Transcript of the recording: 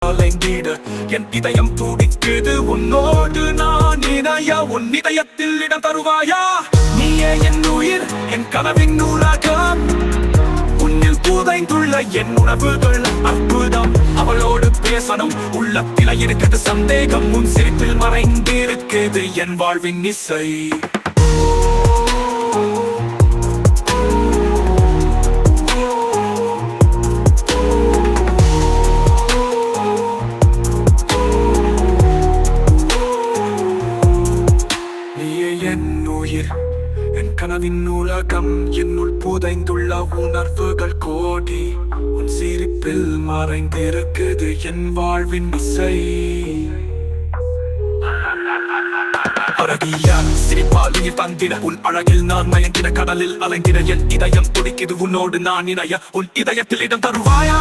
அலைந்திட என் இதயம் துடிக்குது உன்னோடு நான் இணைய உன் இதயத்தில் இடம் தருவாயா நீயே என் உயிர் என் கனவின் நூலகம் உன்னில் புதைந்துள்ள என் உணவுகள் அற்புதம் அவளோடு பேசணும் உள்ளத்தில இருக்குது சந்தேகம் உன் சிரிப்பில் மறைந்திருக்குது என் வாழ்வின் இசை என் கனவின் நூலகம் என்னுள் புதைந்துள்ள உணர்வுகள் கோடி உன் சிரிப்பில் மறைந்திருக்குது என் வாழ்வின் இசை அழகிய சிரிப்பால் நீர் தந்திட உன் அழகில் நான் மயங்கிட கடலில் அலைந்திட என் இதயம் துடிக்குது உன்னோடு நான் இணைய உன் இதயத்தில் இடம் தருவாயா